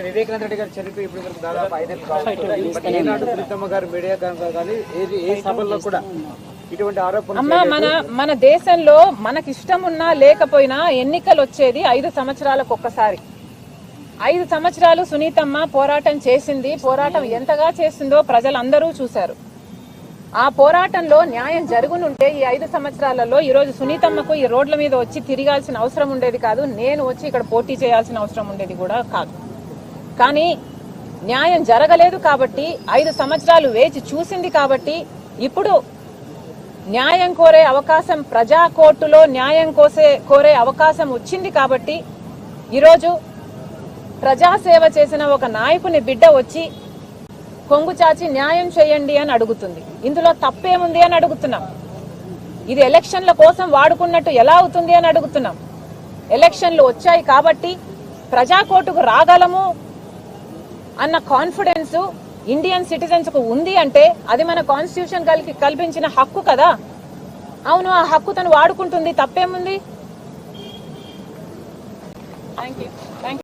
వివేకానంద రెడ్డి గారు చనిపోయి ఇప్పుడు వరకు దాదాపు 5 ఏళ్ళు సునీతమ్మ గారు మీడియా కానీ ఏ సభల్లో కూడా ఇటువంటి ఆరోపణలు మన దేశంలో మనకి ఇష్టం ఉన్నా లేకపోయినా ఎన్నికలు వచ్చేది 5 సంవత్సరాలకు ఒక్కసారి. 5 సంవత్సరాలు సునీతమ్మ పోరాటం చేసింది. పోరాటం ఎంతగా చేసిందో ప్రజలందరూ చూశారు. ఆ పోరాటంలో న్యాయం జరుగునుంటే ఈ 5 సంవత్సరాలలో ఈ రోజు సునీతమ్మకు ఈ రోడ్ల మీద వచ్చి తిరగాల్సిన అవసరం ఉండేది కాదు. నేను వచ్చి ఇక్కడ పోటీ చేయాల్సిన అవసరం ఉండేది కూడా కాదు. కానీ న్యాయం జరగలేదు కాబట్టి 5 సంవత్సరాలు వేచి చూసింది కాబట్టి ఇప్పుడు న్యాయం కోరే అవకాశం, ప్రజా కోర్టులో న్యాయం కోరే అవకాశం వచ్చింది కాబట్టి ఈరోజు ప్రజాసేవ చేసిన ఒక నాయకుని బిడ్డ వచ్చి కొంగు చాచి న్యాయం చేయండి అని అడుగుతుంది. ఇందులో తప్పేముంది అని అడుగుతున్నాం. ఇది ఎలక్షన్ల కోసం వాడుకున్నట్టు ఎలా అవుతుంది అని అడుగుతున్నాం. ఎలక్షన్లు వచ్చాయి కాబట్టి ప్రజా కోర్టుకు రాగలము అన్న కాన్ఫిడెన్స్ ఇండియన్ సిటిజన్స్ కు ఉంది అంటే అది మన కాన్స్టిట్యూషన్ కల్పించిన హక్కు కదా. అవును, ఆ హక్కు తను వాడుకుంటుంది, తప్పేముంది? Thank you.